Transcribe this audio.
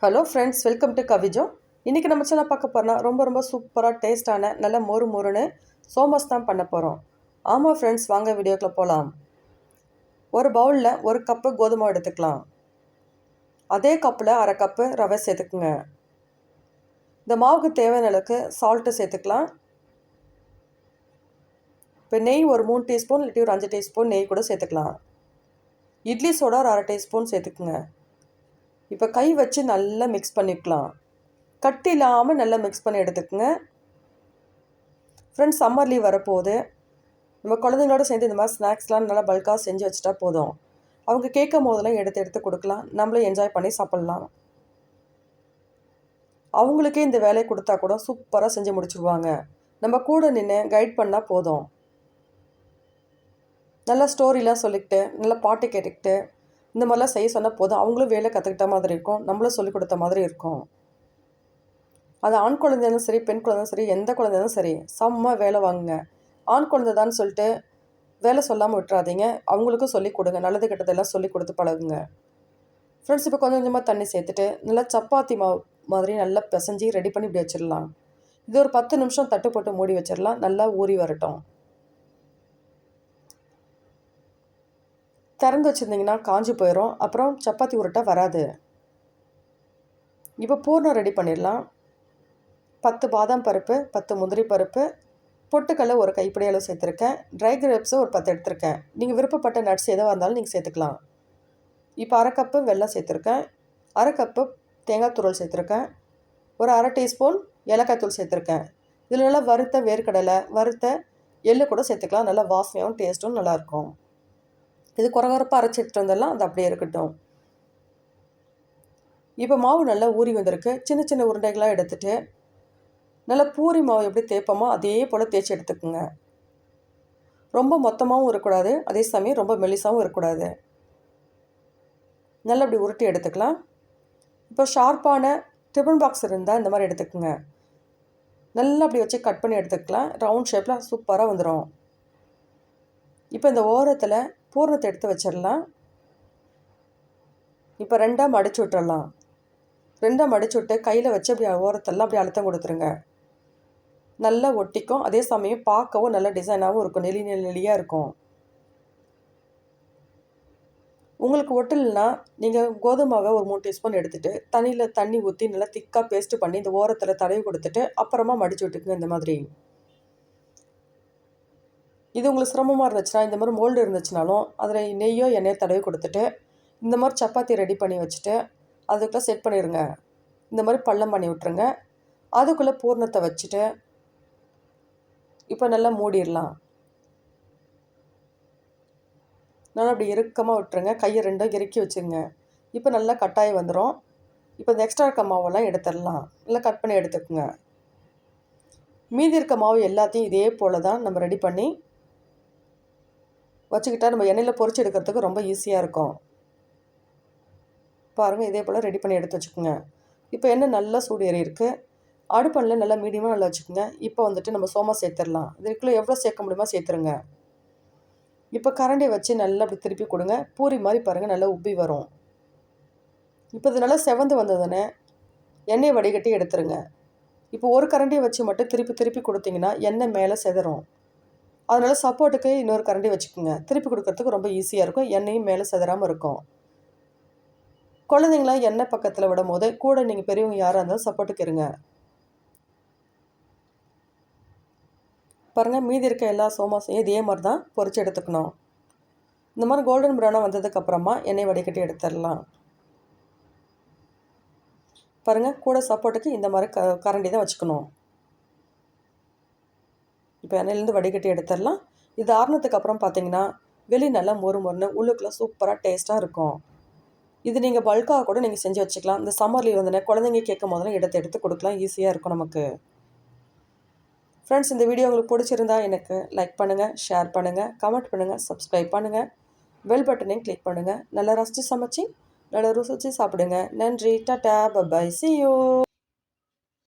Hello friends, welcome to Kavijo. இன்றைக்கி நம்ம channel பார்க்க போகிறோன்னா ரொம்ப சூப்பராக டேஸ்டான நல்ல மொறுன்னு சோமோஸ் தான் பண்ண போகிறோம். ஆமாம் ஃப்ரெண்ட்ஸ், வாங்க வீடியோக்குள்ளே போகலாம். ஒரு பவுலில் 1 கப்பு கோதுமை எடுத்துக்கலாம். அதே கப்பில் 1/2 கப்பு ரவை சேர்த்துக்குங்க. இந்த மாவுக்கு தேவையான அளவுக்கு சால்ட்டு சேர்த்துக்கலாம். இப்போ நெய் ஒரு 3 டீஸ்பூன் இல்லாட்டி ஒரு 5 டீஸ்பூன் நெய் கூட சேர்த்துக்கலாம். இட்லி சோடா ஒரு 1/2 டீஸ்பூன் சேர்த்துக்குங்க. இப்போ கை வச்சு நல்லா மிக்ஸ் பண்ணிக்கலாம். கட்டி இல்லாமல் நல்லா மிக்ஸ் பண்ணி எடுத்துக்கோங்க. ஃப்ரெண்ட்ஸ், சம்மர் லீவ் வரப்போகுது. நம்ம குழந்தைங்களோட சேர்ந்து இந்த மாதிரி ஸ்நாக்ஸ்லாம் நல்லா பல்காக செஞ்சு வச்சுட்டா போதும். அவங்க கேட்கும் போதெல்லாம் எடுத்து கொடுக்கலாம். நம்மளும் என்ஜாய் பண்ணி சாப்பிட்லாம். அவங்களுக்கே இந்த வேலையை கொடுத்தா கூட சூப்பராக செஞ்சு முடிச்சுடுவாங்க. நம்ம கூட நின்று கைட் பண்ணால் போதும். நல்லா ஸ்டோரிலாம் சொல்லிக்கிட்டு நல்லா பாட்டு கேட்டுக்கிட்டு இந்த மாதிரிலாம் செய்ய சொன்னால் போதும். அவங்களும் வேலை கற்றுக்கிட்ட மாதிரி இருக்கும், நம்மளும் சொல்லிக் கொடுத்த மாதிரி இருக்கும். அது ஆண் குழந்தையும் சரி, பெண் குழந்தையும் சரி, எந்த குழந்தையும் சரி, செம்ம வேலை வாங்குங்க. ஆண் குழந்தை தான் சொல்லிட்டு வேலை சொல்லாமல் விட்டுறாதீங்க. அவங்களுக்கும் சொல்லிக் கொடுங்க. நல்லது கெட்டதெல்லாம் சொல்லிக் கொடுத்து பழகுங்க. ஃப்ரெண்ட்ஸ், இப்போ கொஞ்சமாக தண்ணி சேர்த்துட்டு நல்லா சப்பாத்தி மாவு மாதிரி நல்லா பிசைஞ்சி ரெடி பண்ணி இப்படி வச்சிடலாம். இது ஒரு 10 நிமிஷம் தட்டு போட்டு மூடி வச்சிடலாம். நல்லா ஊறி வரட்டும். திறந்து வச்சுருந்திங்கன்னா காஞ்சி போயிடும். அப்புறம் சப்பாத்தி உருட்டை வராது. இப்போ பூர்ணம் ரெடி பண்ணிடலாம். 10 பாதாம் பருப்பு, 10 முந்திரி பருப்பு, பொட்டுக்கடலை ஒரு கைப்பிடி அளவு சேர்த்துருக்கேன். ட்ரை கிரேப்ஸு ஒரு 10 எடுத்துருக்கேன். நீங்கள் விருப்பப்பட்ட நட்ஸ் எதுவாக இருந்தாலும் நீங்கள் சேர்த்துக்கலாம். இப்போ 1/2 கப்பு வெல்லம் சேர்த்துருக்கேன். 1/2 கப்பு தேங்காய் துருவல் சேர்த்துருக்கேன். ஒரு 1/2 டீஸ்பூன் ஏலக்காய் தூள் சேர்த்துருக்கேன். இதில் நல்லா வறுத்த வேர்க்கடலை, வறுத்த எள்ளு கூட சேர்த்துக்கலாம். நல்லா வாசனையாகவும் டேஸ்ட்டும் நல்லாயிருக்கும். இது குறகுறப்பாக அரைச்சி எடுத்துகிட்டு வந்துடலாம். அது அப்படியே இருக்கட்டும். இப்போ மாவு நல்லா ஊறி வந்திருக்கு. சின்ன உருண்டைகளாக எடுத்துகிட்டு நல்லா பூரி மாவு எப்படி தேய்ப்போமோ அதே போல் தேய்ச்சி எடுத்துக்கோங்க. ரொம்ப மொத்தமாகவும் இருக்கக்கூடாது, அதே சமயம் ரொம்ப மெலிசாகவும் இருக்கக்கூடாது. நல்லா இப்படி உருட்டி எடுத்துக்கலாம். இப்போ ஷார்ப்பான டிஃபன் பாக்ஸ் இருந்தால் இந்த மாதிரி எடுத்துக்கோங்க. நல்லா அப்படி வச்சு கட் பண்ணி எடுத்துக்கலாம். ரவுண்ட் ஷேப்பில் சூப்பராக வந்துடும். இப்போ இந்த ஓரத்தில் பூரணத்தை எடுத்து வச்சிடலாம். இப்போ 2ஆக மடிச்சு விட்டுறலாம். 2ஆக மடிச்சு விட்டு கையில் வச்சு அப்படி ஓரத்தெல்லாம் அப்படி அழுத்தம் கொடுத்துருங்க. நல்லா ஒட்டிக்கும். அதே சமயம் பார்க்கவும் நல்ல டிசைனாகவும் இருக்கும். நெளியாக இருக்கும். உங்களுக்கு ஒட்டலைன்னா நீங்கள் கோதுமாவை ஒரு 3 டீஸ்பூன் எடுத்துகிட்டு தண்ணி ஊற்றி நல்லா திக்காக பேஸ்ட்டு பண்ணி இந்த ஓரத்தில் தடவி கொடுத்துட்டு அப்புறமா மடிச்சு விட்டுக்குங்க. இந்த மாதிரி இது உங்களுக்கு சிரமமாக இருந்துச்சுன்னா, இந்த மாதிரி மோல்டு இருந்துச்சுனாலும் அதில் நெய்யோ எண்ணெயோ தடவி கொடுத்துட்டு இந்த மாதிரி சப்பாத்தி ரெடி பண்ணி வச்சுட்டு அதுக்குள்ளே செட் பண்ணிடுங்க. இந்த மாதிரி பள்ளம் பண்ணி விட்டுருங்க. அதுக்குள்ளே பூர்ணத்தை வச்சுட்டு இப்போ நல்லா மூடிடலாம். நல்லா அப்படி இறுக்கமாக விட்டுருங்க. கையை 2ம் இறுக்கி வச்சுருங்க. இப்போ நல்லா கட்டாயி வந்துடும். இப்போ இந்த எக்ஸ்ட்ரா இருக்க மாவெல்லாம் எடுத்துடலாம். நல்லா கட் பண்ணி எடுத்துக்கோங்க. மீதி இருக்க மாவு எல்லாத்தையும் இதே போல் தான் நம்ம ரெடி பண்ணி வச்சுக்கிட்டா நம்ம எண்ணெயில் பொரிச்சு எடுக்கிறதுக்கு ரொம்ப ஈஸியாக இருக்கும். பாருங்கள், இதே போல் ரெடி பண்ணி எடுத்து வச்சுக்கோங்க. இப்போ எண்ணெய் நல்லா சூடு ஏறி இருக்குது. அடுப்பெண்ணெய் நல்லா மீடியமாக நல்லா வச்சுக்கோங்க. இப்போ வந்துட்டு நம்ம சோமா சேர்த்துடலாம். இதுக்குள்ளே எவ்வளோ சேர்க்க முடியுமோ சேர்த்துருங்க. இப்போ கரண்டியை வச்சு நல்லா அப்படி திருப்பி கொடுங்க. பூரி மாதிரி பாருங்கள் நல்லா உப்பி வரும். இப்போ இது நல்லா செவந்து வந்ததுன்னு எண்ணெயை வடிகட்டி எடுத்துருங்க. இப்போ ஒரு கரண்டியை வச்சு மட்டும் திருப்பி கொடுத்தீங்கன்னா எண்ணெய் மேலே செதறும். அதனால் சப்போர்ட்டுக்கு இன்னொரு கரண்டி வச்சுக்கோங்க. திருப்பி கொடுக்கறதுக்கு ரொம்ப ஈஸியாக இருக்கும். எண்ணெயும் மேலே செதறாமல் இருக்கும். குழந்தைங்களாம் எண்ணெய் பக்கத்தில் விடும் போது கூட நீங்கள் பெரியவங்க யாராக இருந்தாலும் சப்போர்ட்டுக்கு இருங்க. பாருங்கள், மீதி இருக்க எல்லா சோமாஸையும் இதே மாதிரி தான் பொரிச்சு எடுத்துக்கணும். இந்த மாதிரி கோல்டன் ப்ரௌனாக வந்ததுக்கப்புறமா எண்ணெய் வடிகட்டி எடுத்துடலாம். பாருங்கள், கூட சப்போர்ட்டுக்கு இந்த மாதிரி கரண்டி தான் வச்சுக்கணும். இப்போ எண்ணெயிலேருந்து வடிகட்டி எடுத்துடலாம். இது ஆறுனதுக்கு அப்புறம் பார்த்தீங்கன்னா வெளி நல்லா மொறுன்னு உள்ளுக்குள்ளே சூப்பராக டேஸ்ட்டாக இருக்கும். இது நீங்கள் பல்காக கூட நீங்கள் செஞ்சு வச்சுக்கலாம். இந்த சம்மர் லீவ் வந்துன்னா குழந்தைங்க கேட்கும் போதெல்லாம் எடுத்து கொடுக்கலாம். ஈஸியாக இருக்கும் நமக்கு. ஃப்ரெண்ட்ஸ், இந்த வீடியோ உங்களுக்கு பிடிச்சிருந்தா எனக்கு லைக் பண்ணுங்கள், ஷேர் பண்ணுங்கள், கமெண்ட் பண்ணுங்கள், சப்ஸ்கிரைப் பண்ணுங்கள், பெல் பட்டனையும் கிளிக் பண்ணுங்கள். நல்லா ரசித்து சமைச்சி நல்லா ருசித்து சாப்பிடுங்க. நன்றி. Tata, bye, see you.